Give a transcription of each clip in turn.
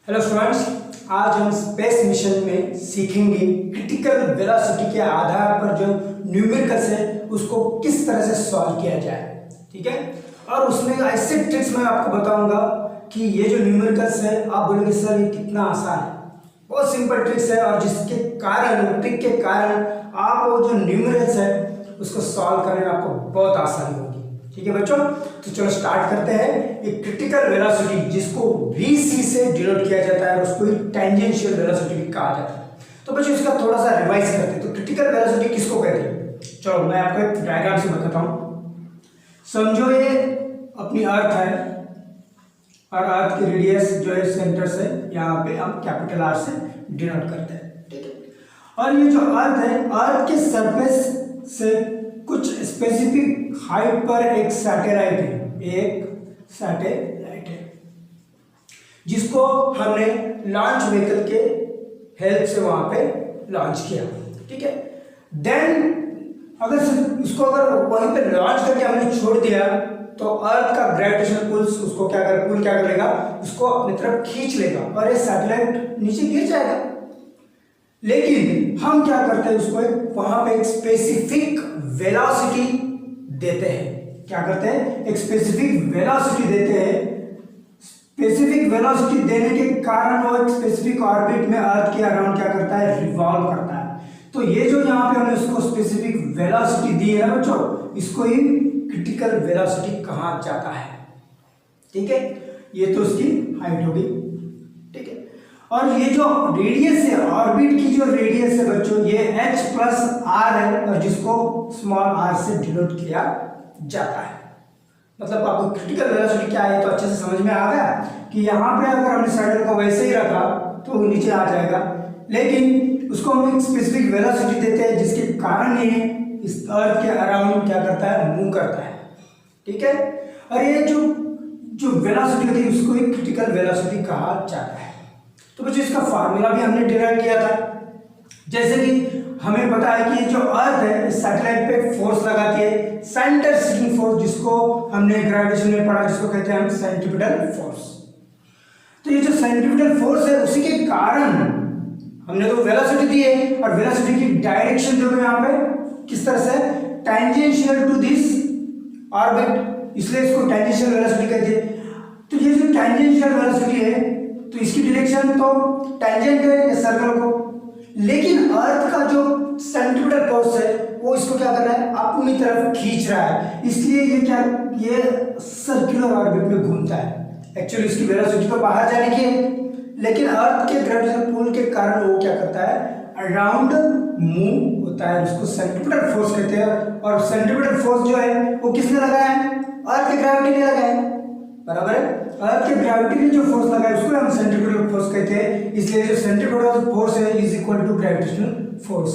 Hello students, आज हम space mission में सीखेंगे क्रिटिकल वेलोसिटी के आधार पर जो न्यूमेरिकल्स है उसको किस तरह से सॉल्व किया जाए। ठीक है, और उसमें ऐसे ट्रिक्स मैं आपको बताऊंगा कि ये जो न्यूमेरिकल्स है आप बोलोगे सर ये कितना आसान है। बहुत सिंपल ट्रिक्स है और जिसके कारण ट्रिक के कारण आप वो जो न्यूमेरिकल्स है उसको सॉल्व करने में आपको बहुत आसानी होगी। ठीक है बच्चों, तो चलो स्टार्ट करते हैं। एक क्रिटिकल वेलोसिटी जिसको VC से डिनोट किया जाता है और उसको टेंजेंशियल वेलोसिटी भी कहा जाता है। तो बच्चों इसका थोड़ा सा रिवाइज करते हैं। तो क्रिटिकल वेलोसिटी किसको कहते हैं, चलो मैं आपको एक डायग्राम से बताता हूँ। समझो ये अपनी अर्थ है और अर्थ की रेडियस जो है सेंटर से यहाँ पे हम कैपिटल R से डिनोट करते हैं। ठीक है, और ये जो अर्थ है, अर्थ के सरफेस से कुछ स्पेसिफिक हाइट पर एक सैटेलाइट है जिसको हमने लॉन्च व्हीकल के हेल्प से वहां पे लॉन्च किया। ठीक है, देन अगर वहीं पे लॉन्च करके हमने छोड़ दिया तो अर्थ का ग्रेविटेशनल पुल उसको क्या करेगा, उसको अपनी तरफ खींच लेगा और ये सैटेलाइट नीचे गिर जाएगा। लेकिन हम क्या करते हैं, उसको वहां पे एक स्पेसिफिक वेलोसिटी देते हैं। क्या करते हैं, एक स्पेसिफिक वेलोसिटी देते हैं। स्पेसिफिक वेलोसिटी देने के कारण वो एक स्पेसिफिक ऑर्बिट में अर्थ के अराउंड क्या करता है, रिवॉल्व करता है। तो ये जो यहाँ पे हमने उसको स्पेसिफिक वेलोसिटी दी है बच्चों, इसको ही क्रिटिकल वेलोसिटी कहा जाता है। ठीक है, ये तो उसकी हाइट होगी। ठीक है, और ये जो रेडियस है, ऑर्बिट की जो रेडियस है बच्चों, ये h+r है और जिसको स्मॉल r से डिनोट किया जाता है। मतलब आपको क्रिटिकल वेलोसिटी क्या है तो अच्छे से समझ में आ गया कि यहाँ पे अगर हमने सैटेलाइट को वैसे ही रखा तो वो नीचे आ जाएगा, लेकिन उसको हम एक स्पेसिफिक वेलोसिटी देते हैं जिसके कारण ये इस अर्थ के अराउंड क्या करता है, मूव करता है। ठीक है, और ये जो वेलोसिटी होती है उसको ही क्रिटिकल वेलोसिटी कहा जाता है। तो बच्चों इसका फार्मूला भी हमने डिराइव किया था। जैसे कि हमें पता है कि ये जो अर्थ है इस सैटेलाइट पे फोर्स लगाती है, सेंटर सीकिंग फोर्स, जिसको हमने ग्रेविटेशन में पढ़ा, जिसको कहते हैं हम सेंट्रीपिटल फोर्स। तो ये जो सेंट्रीपिटल फोर्स है उसी के कारण हमने तो वेलोसिटी दी है और वेलोसिटी की डायरेक्शन जो है यहाँ पे किस तरह से, टेंजेंशियल टू दिस ऑर्बिट, इसलिए इसको टेंजेंशियल वेलोसिटी कहते हैं। तो ये जो टेंजेंशियल वेलोसिटी है तो इसकी डायरेक्शन तो टेंजेंट है सर्कल को, लेकिन अर्थ का जो सेंट्रीपिटल फोर्स है वो इसको क्या कर रहा है, अपनी तरफ खींच रहा है। इसलिए ये सर्कुलर ऑर्बिट में घूमता है। एक्चुअली इसकी वेलोसिटी तो बाहर जाने की है, लेकिन अर्थ के ग्रेविटेशनल पुल के कारण वो क्या करता है, अराउंड मूव होता है। उसको सेंट्रीपिटल फोर्स कहते हैं। और सेंट्रीपिटल फोर्स जो है वो किसने लगाया है, अर्थ की ग्रेविटी ने लगाया है, बराबर है। अर्थ की ग्रेविटी ने जो फोर्स लगाया उसको हम सेंट्रीपिटल फोर्स कहते हैं। इसलिए जो सेंट्रीपिटल फोर्स है is equal to gravitational force.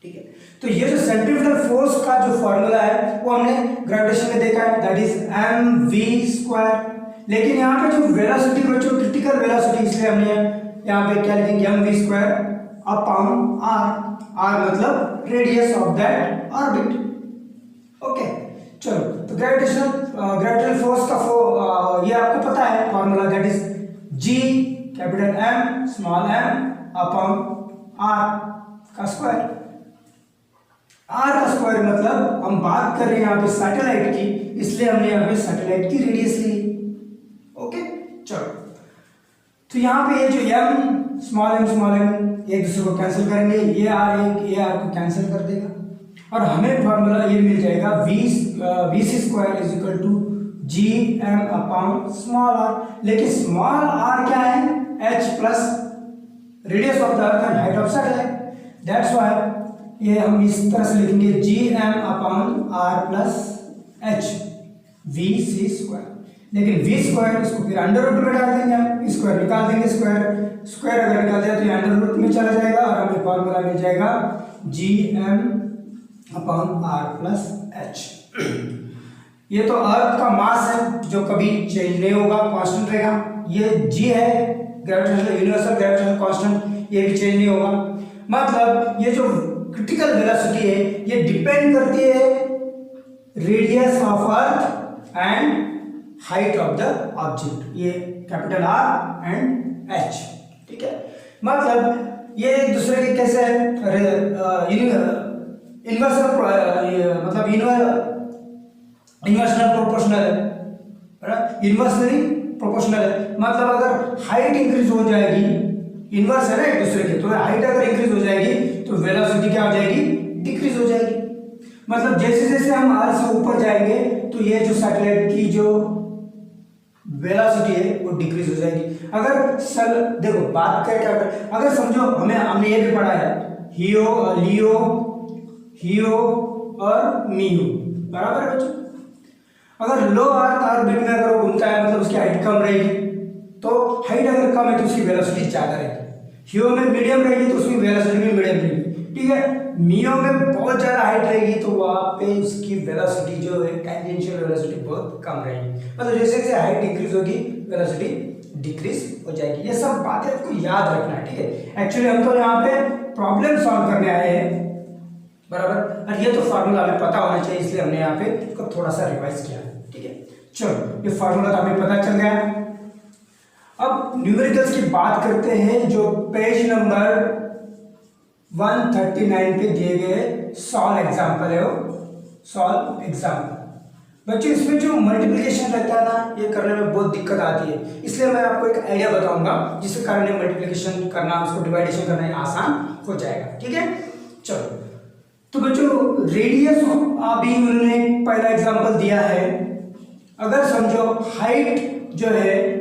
ठीक है, तो ये जो सेंट्रीपिटल फोर्स का जो फॉर्मूला है वो हमने ग्रेविटेशन में देखा है, दैट इज mv²। लेकिन यहाँ पे जो वेलोसिटी बच्चों क्रिटिकल वेलोसिटी, इसलिए हमने यहाँ पे क्या लिखेंगे, mv² अपॉन r मतलब radius of that orbit. Okay, चलो तो ग्रेविटेशनल फोर्स का ये आपको पता है formula, that is G capital M small m upon r का स्क्वायर। r का स्क्वायर मतलब हम बात कर रहे हैं यहाँ पे सैटेलाइट की, इसलिए हमने यहाँ पे सैटेलाइट की रेडियस ली। ओके, चलो तो यहाँ पे ये जो m स्मॉल m एक दूसरे को कैंसिल करेंगे, ये r को कैंसिल कर देगा और हमें फॉर्मूला ये मिल जाएगा VC² is equal to GM upon small r। लेकिन स्मॉल r क्या है, h plus radius of the earth and height of satellite. That's why ये हम इस तरह से लिखेंगे GM upon r plus h VC²। लेकिन v² इसको फिर अंडर रूट में डाल देंगे, हम स्क्वायर निकाल देंगे, स्क्वायर अगर निकाल दिया तो ये अंडर रूट में चला जाएगा और हमें फॉर्मूला मिल जाएगा GM upon r plus h। ये तो अर्थ का मास है जो कभी चेंज नहीं होगा, कांस्टेंट रहेगा। ये g है ग्रेविटेशनल यूनिवर्सल ग्रेविटेशनल कांस्टेंट, ये भी चेंज नहीं होगा। मतलब ये जो क्रिटिकल वेलोसिटी है ये डिपेंड करती है radius of earth and height of the object, ये कैपिटल आर एंड एच, ठीक है। मतलब ये एक दूसरे के कैसे इन्वर्सल मतलब इन्वर्सनल प्रोपोर्शनल है, इन्वर्सनली प्रोपोर्शनल है। मतलब अगर हाइट इंक्रीज हो जाएगी, इन्वर्स है ना एक दूसरे के, तो हाइट अगर इंक्रीज हो जाएगी तो वेलोसिटी क्या हो जाएगी, डिक्रीज हो जाएगी। मतलब जैसे जैसे हम अर्थ से ऊपर जाएंगे तो ये जो सैटेलाइट की जो वेलोसिटी है वो डिक्रीज हो जाएगी। अगर देखो बात करें क्या अगर समझो हमने ये भी पढ़ा है हियो लियो हियो और मियो, बराबर है बच्चों। अगर लो अर्थ ऑर्बिट में अगर वो घूमता है मतलब उसकी हाइट कम रहेगी, तो हाइट अगर कम है तो उसकी वेलोसिटी ज्यादा रहेगी। हियो में मीडियम रहेगी तो उसकी वेलोसिटी भी मीडियम रहेगी, ठीक है। मियो में बहुत ज्यादा हाइट रहेगी तो वहां पे उसकी वेलोसिटी जो है टेंजेंशियल वेलोसिटी बहुत कम रहेगी। मतलब जैसे जैसे हाइट डिक्रीज होगी वेलोसिटी डिक्रीज हो जाएगी। ये सब बातें आपको याद रखना है, ठीक है। एक्चुअली हम तो यहाँ पे प्रॉब्लम सॉल्व करने आए हैं, बराबर। और ये तो फार्मूला हमें पता होना चाहिए, इसलिए हमने यहाँ पे इसको थोड़ा सा रिवाइज किया, ठीक है। चलो ये फार्मूला तो हमें पता चल गया। अब न्यूमेरिकल्स की बात करते हैं, जो पेज नंबर 139 पे दिए गए सॉल्व एग्जाम्पल है, वो सॉल्व एग्जाम्पल। बच्चों इसमें जो मल्टीप्लिकेशन रहता है ना, ये करने में बहुत दिक्कत आती है, इसलिए मैं आपको एक आइडिया बताऊंगा जिसके कारण ये मल्टीप्लिकेशन करना, उसको डिवाइडेशन करना आसान हो जाएगा, ठीक है। चलो तो बच्चों रेडियस अभी उन्होंने पहला एग्जांपल दिया है। अगर समझो हाइट जो है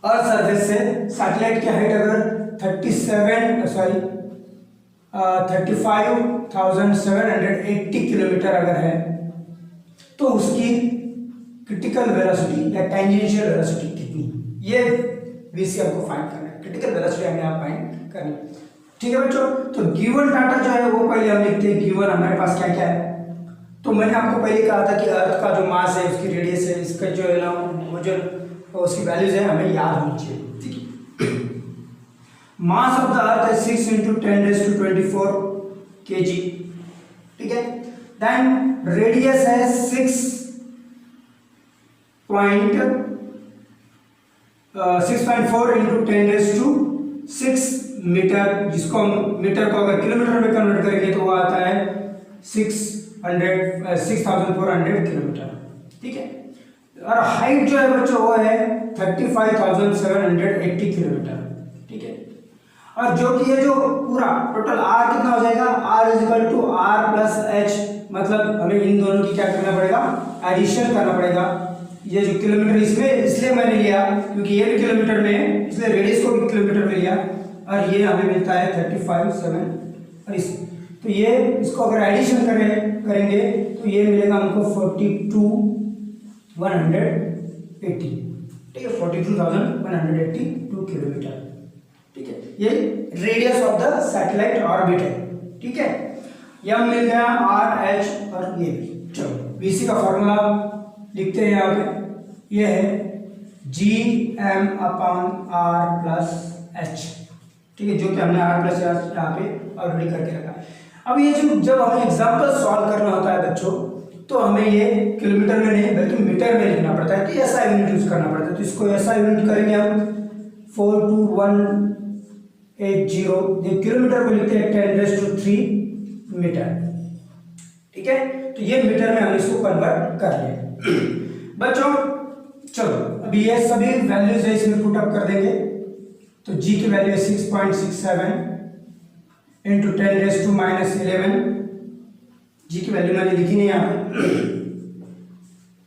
अर्थ सरफेस से सैटेलाइट की हाइट अगर 35,780 किलोमीटर अगर है, तो उसकी क्रिटिकल वेलोसिटी या टेंजेंशियल वेलोसिटी कितनी, ये वीसी आपको फाइंड करना है। क्रिटिकल वेलोसिटी हमें आप फाइंड करनी है, ठीक है बच्चों। तो गिवन डाटा जो है वो पहले हम लिखते हैं, गिवन हमारे पास क्या क्या है। तो मैंने आपको पहले कहा था कि अर्थ का जो मास है, उसकी रेडियस है, इसका जो है ना वो जो उसकी वैल्यूज है हमें याद होनी चाहिए, ठीक है। मास ऑफ द अर्थ है 6 × 10⁻24 kg, ठीक है। देन रेडियस है 6.4 × 10⁶ मीटर, जिसको हम मीटर को अगर किलोमीटर में कन्वर्ट करेंगे तो वो आता है 6,400 किलोमीटर, ठीक है। और हाइट जो है बच्चों वो है 35,780 किलोमीटर, ठीक है। और जो कि ये जो पूरा टोटल आर कितना हो जाएगा, आर = R+H, मतलब हमें इन दोनों की क्या करना पड़ेगा, एडिशन करना पड़ेगा। ये जो किलोमीटर इसमें इसलिए मैंने लिया क्योंकि ये भी किलोमीटर में है, इसलिए रेडियस को भी किलोमीटर में लिया, और ये हमें मिलता है 35,700 और तो ये इसको अगर एडिशन करेंगे तो ये मिलेगा हमको 42,180, ठीक है। 42,182 किलोमीटर, ठीक है। ये radius of the satellite orbit है, ठीक है। यह मिल गया RH और ये भी। चलो VC का फॉर्मूला लिखते हैं यहाँ पे, ये है Gm/R+H, ठीक है, जो कि हमने R+H यहाँ पे ऑलरेडी करके रखा है। अब ये जो जब हमें एग्जाम्पल सॉल्व करना होता है बच्चों, तो हमें ये किलोमीटर में नहीं बल्कि मीटर में लिखना पड़ता है, तो SI यूनिट यूज करना पड़ता है। तो इसको SI यूनिट करेंगे हम 42180, ये किलोमीटर को लिखते हैं 10⁻³ मीटर, ठीक है। तो ये मीटर में हम इसको कन्वर्ट कर लें बच्चों। चलो अभी ये सभी वैल्यूज है इसमें पुट अप कर देंगे। तो G की वैल्यू है 6.67 × 10⁻⁻11, G की वैल्यू मैंने लिखी नहीं यहाँ पे,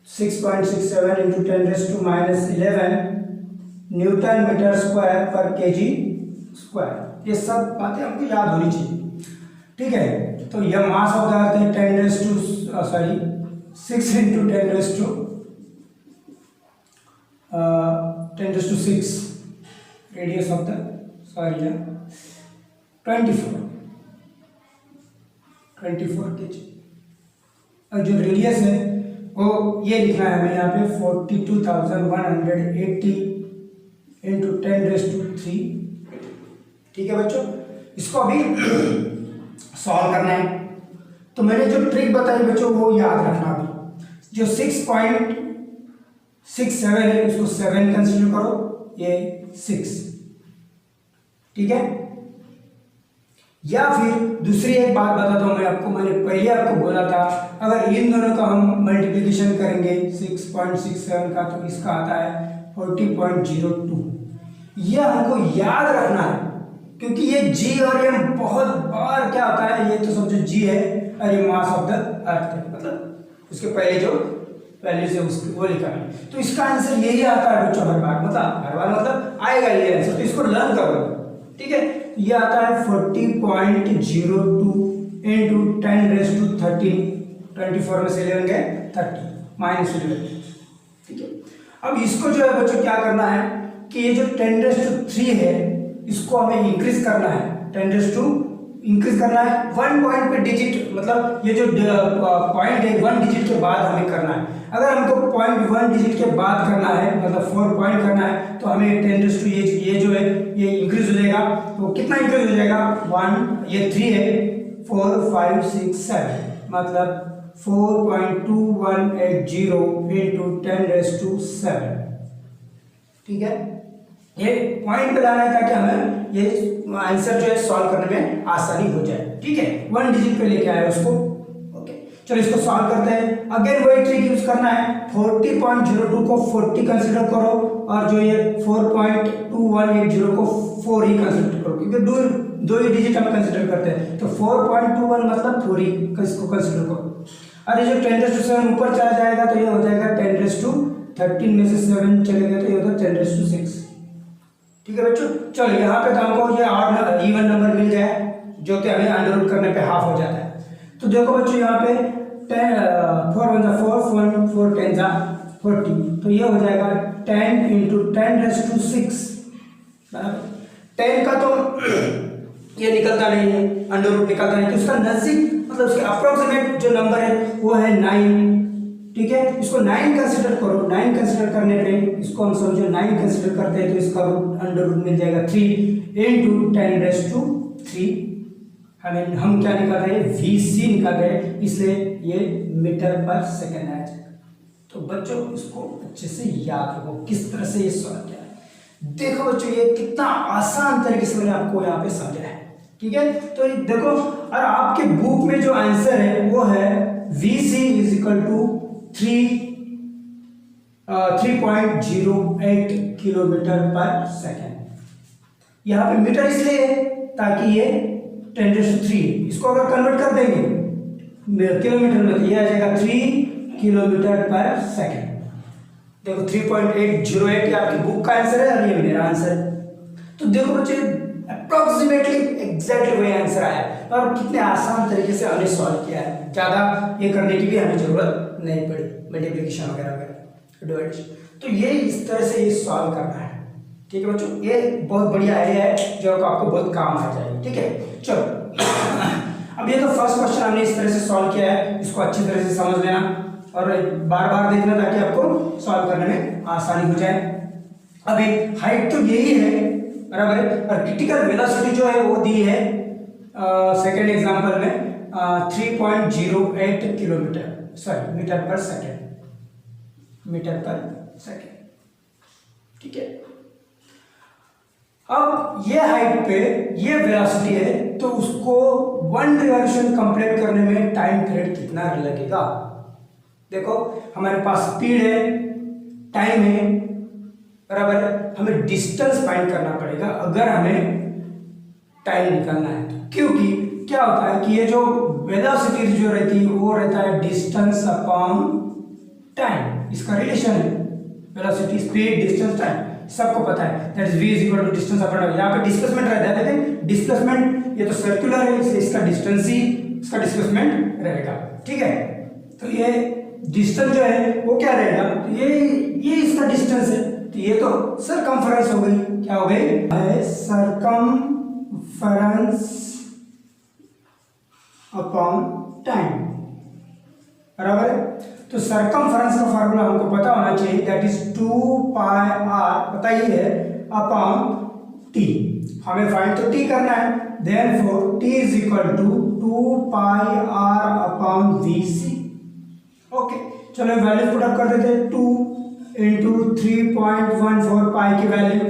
6.67 × 10⁻11 न्यूटन मीटर स्क्वायर पर kg स्क्वायर। ये सब बातें हमको याद होनी चाहिए, ठीक है। तो यह मास ऑफ द अर्थ है 6 × 10⁻6 रेडियस ऑफ द 24 kg। और जो रेडियस है वो ये लिखना है हमें यहाँ पे 42,180 × 10⁻3, ठीक है बच्चों। इसको अभी सॉल्व करना है। तो मैंने जो ट्रिक बताई बच्चों वो याद रखना, जो 6.67 6 7 है, इसको 7 कंसीडर करो, ये 6, ठीक है। या फिर दूसरी एक बात बताता हूं मैं आपको, मैंने पहले आपको बोला था अगर इन दोनों का हम मल्टीप्लिकेशन करेंगे 6.67 का तो इसका आता है 40.02। यह हमको याद रखना है क्योंकि ये जी और एम बहुत बार क्या होता है, ये तो समझो जी है और ये मास ऑफ द अर्थ है, मतलब उसके पहले जो वैल्यू से उसकी वो लिखा है, तो इसका आंसर यही आता है बच्चों हर बार, मतलब आएगा ये आंसर, तो इसको लर्न करो, ठीक है। ये आता है 40.02 इंटू 10⁻13, 24 में से 11 गए 30 -11, ठीक है। अब इसको जो है बच्चों क्या करना है कि ये जो 10⁻3 है इसको हमें इंक्रीज करना है, 10⁻2 इंक्रीज करना है 1 पॉइंट पे डिजिट, मतलब ये जो पॉइंट है 1 डिजिट के बाद हमें करना है। अगर हमको पॉइंट 1 डिजिट के बाद करना है, मतलब 4 पॉइंट करना है, तो हमें 10⁻2 ये जो है ये इंक्रीज हो जाएगा, तो कितना इंक्रीज हो जाएगा 1, ये 3 है, 4 5 6 7, मतलब 4.2180 इंटू 10⁻7, ठीक है। ये पॉइंट पे लाना है ताकि हमें ये आंसर जो है सॉल्व करने में आसानी हो जाए, ठीक है। 1 डिजिट पे लेके आए उसको, ओके। चलो इसको सॉल्व करते हैं। अगेन वही ट्रिक यूज करना है, 40.02 को 40 कंसीडर करो और जो ये 4.2180 को 4 ही कंसीडर करो, क्योंकि दो ही डिजिट हम कंसीडर करते हैं, तो 4.21 मतलब 4 ही इसको कंसीडर करो। और ये जो 10⁻7 ऊपर चला जाएगा तो ये हो जाएगा 10⁻13 में से 7 चले गए तो ये होगा 10⁻6, ठीक है बच्चों। चलो यहाँ पे तो हमको ये ऑड इवन नंबर मिल गया जो कि हमें अंडर रूट करने पे हाफ हो जाता है। तो देखो बच्चों यहाँ पे 4 1 4 4 10 40, तो ये हो जाएगा 10 इंटू 10⁻6, बराबर 10 का तो ये निकलता नहीं है, अंडर रूट निकलता नहीं, तो उसका नजदीक मतलब उसके अप्रोक्सीमेट जो नंबर है वो है 9, ठीक है। इसको 9 कंसीडर करो, 9 कंसीडर करने पे इसको हम समझो 9 कंसीडर करते हैं तो इसका रूट अंडर रूट मिल जाएगा 3 इंटू 10⁻3, हम क्या निकाल रहे हैं VC निकाल रहे हैं, इसलिए ये मीटर पर सेकंड आ जाएगा। तो बच्चों इसको अच्छे से याद रखो किस तरह से ये सॉल्व किया है। देखो बच्चों ये कितना आसान तरीके से मैंने आपको यहाँ पे समझाया है, ठीक है। तो देखो और आपके बुक में जो आंसर है वो है VC is equal to 3.08 kilometre per second. यहाँ पे मीटर इसलिए है ताकि ये 10⁻3, इसको अगर कन्वर्ट कर देंगे किलोमीटर में तो ये आ जाएगा 3 किलोमीटर पर सेकेंड। देखो 3.808 ये आपकी बुक का आंसर है और ये मेरा आंसर है। तो देखो बच्चे अप्रोक्सीमेटली एग्जैक्टली वही आंसर आया और कितने आसान तरीके से हमने सॉल्व किया है, ज़्यादा ये करने की भी हमें जरूरत नहीं पड़ी, मल्टीप्लिकेशन वगैरह वगैरह डिवाइडेशन। तो ये इस तरह से ये सॉल्व करना है, ठीक है बच्चों। ये बहुत बढ़िया आइडिया है जो आपको बहुत काम आ जाएगी, ठीक है। चलो अब ये तो फर्स्ट क्वेश्चन हमने इस तरह से सॉल्व किया है, इसको अच्छी तरह से समझ लेना और बार बार देखना ताकि आपको सॉल्व करने में आसानी हो जाए। अभी हाइट तो यही है, बराबर है, और क्रिटिकल वेलोसिटी जो है वो दी है सेकेंड एग्जाम्पल में 3.08 किलोमीटर मीटर पर सेकेंड, ठीक है। अब ये हाइट पे ये वेलोसिटी है तो उसको 1 रिवॉल्यूशन कंप्लीट करने में टाइम पीरियड कितना लगेगा। देखो हमारे पास स्पीड है, टाइम है, बराबर है, हमें डिस्टेंस फाइंड करना पड़ेगा अगर हमें टाइम निकालना है तो। क्योंकि क्या होता है कि ये जो वेलोसिटी जो रहती है वो रहता है डिस्टेंस अपॉन टाइम, इसका रिलेशन है वेलोसिटी स्पीड डिस्टेंस टाइम, सबको पता है that is v is equal to distance upon time. यहाँ पे डिस्प्लेसमेंट रहता है, देखिए डिस्प्लेसमेंट ये तो सर्कुलर है इसलिए इसका डिस्टेंस ही इसका डिस्प्लेसमेंट रहेगा, ठीक है। तो ये डिस्टेंस जो है वो क्या रहेगा, तो ये इसका डिस्टेंस है, तो ये तो सरकमफरेंस हो गई, क्या हो गई सरकमफरेंस अपॉन टाइम, बराबर है। तो सरकमफरेंस का फार्मूला हमको पता होना चाहिए दैट इज 2 पाई r, पता ही है, अपॉन t। हमें फाइंड तो t करना है, therefore t is equal to 2 pi r upon vc। Okay चलो वैल्यू पुट अप कर देते हैं, 2 इंटू 3.14 पाई की वैल्यू।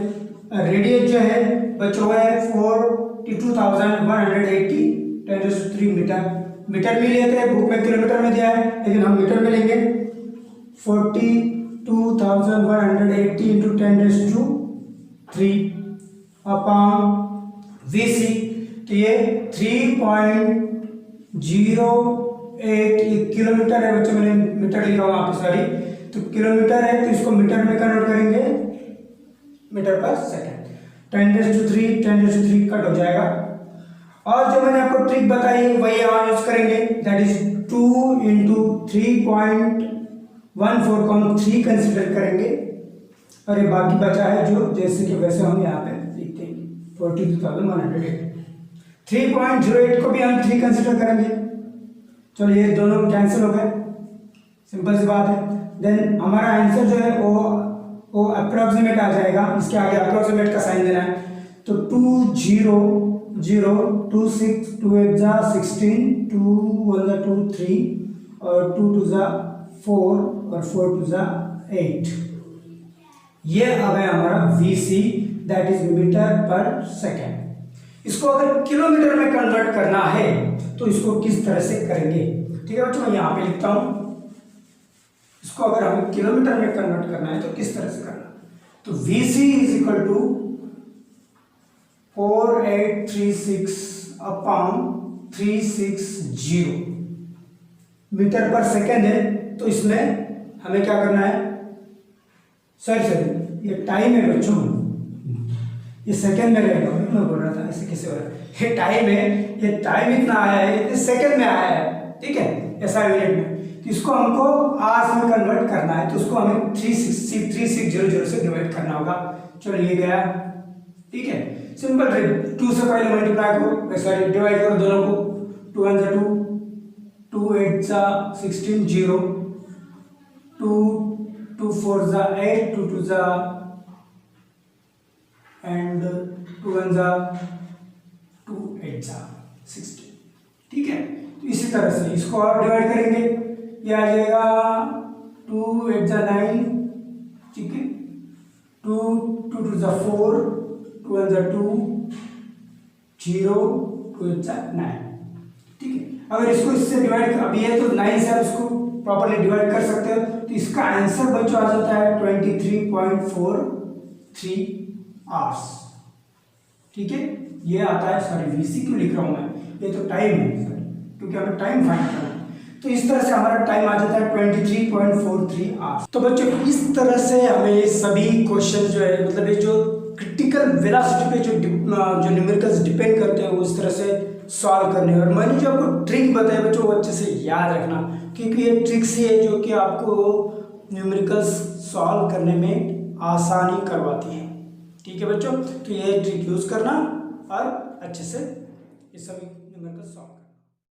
रेडियस जो है बच्चों है 42,180 10⁻³ मीटर। मीटर में लिए थे, बुक में किलोमीटर में दिया है लेकिन हम मीटर में लेंगे। 42,180 इंटू 10⁻³ अपॉन VC। तो ये 3.08 किलोमीटर है बच्चों, मैंने मीटर लिखा हुआ वहाँ पे सॉरी, तो किलोमीटर है तो इसको मीटर में कन्वर्ट करेंगे मीटर पर सेकंड। 10⁻³ कट हो जाएगा। और जो मैंने आपको ट्रिक बताई वही यहाँ यूज करेंगे, दैट इज 2 इंटू 3.14 को हम 3 कंसिडर करेंगे और ये बाकी बचा है जो जैसे कि वैसे हम यहाँ पे लिख देंगे 42,180। 3.08 को भी हम 3 कंसिडर करेंगे। चलो ये दोनों कैंसिल हो गए, सिंपल सी बात है। देन हमारा आंसर जो है वो अप्रोक्सीमेट आ जाएगा, इसके आगे अप्रोक्सीमेट का साइन देना है। तो 20026 2 8 जा 16 2 1 जा 2 3 और 2 2 जा 4 और 4 2 जा 8। ये अब है हमारा VC that is metre per second. इसको अगर किलोमीटर में कन्वर्ट करना है तो इसको किस तरह से करेंगे, ठीक है बच्चों, मैं यहाँ पे लिखता हूँ। इसको अगर हमें किलोमीटर में कन्वर्ट करना है तो किस तरह से करना, तो VC is equal to 4836 upon 360 metre per second है। तो इसमें हमें क्या करना है, सॉरी ये टाइम है बच्चों, ये सेकंड में रहेगा, मैं बोल रहा था ऐसे कैसे हो रहा है, ये टाइम है, ये टाइम इतना आया है, इतने सेकंड में आया है, ठीक है, ऐसा यूनिट में। तो इसको हमको आवर्स में कन्वर्ट करना है, तो उसको हमें 3600 से डिवाइड करना होगा। चलो ये गया, ठीक है, सिंपल 2 से पहले मल्टीप्लाई करो, सॉरी डिवाइड करो दोनों को। 2 1 जा 2 2 8 जा 16 0 2 2 4 जा 8 2 2 जा एंड 2 1 जा 2 8 जा 16, ठीक है। तो इसी तरह से इसको और डिवाइड करेंगे, ये आ जाएगा 2 8 जा 9, ठीक है, 2 2 2 जा 4 2 1 जा 2 0 2 8 जा 9, ठीक है। अगर इसको इससे डिवाइड अभी है तो 9 से आप इसको प्रॉपर्ली डिवाइड कर सकते हो, तो इसका आंसर बच्चों आ जाता है 23.43 आवर्स, ठीक है। ये आता है, सॉरी VC क्यों लिख रहा हूँ मैं, ये तो टाइम है सॉरी, क्योंकि हमें टाइम फाइंड करना है। तो इस तरह से हमारा टाइम आ जाता है 23.43 आवर्स। तो बच्चों इस तरह से हमें ये सभी क्वेश्चन जो है, मतलब ये जो क्रिटिकल वेलोसिटी पे जो न्यूमेरिकल्स डिपेंड करते हैं वो इस तरह से सॉल्व करने। और मैंने जो आपको ट्रिक बताया बच्चों वो अच्छे से याद रखना, क्योंकि ये ट्रिक्स ही है जो कि आपको न्यूमेरिकल्स सॉल्व करने में आसानी करवाती है, ठीक है बच्चों। तो ये ट्रिक यूज करना और अच्छे से ये सभी न्यूमेरिकल्स सॉल्व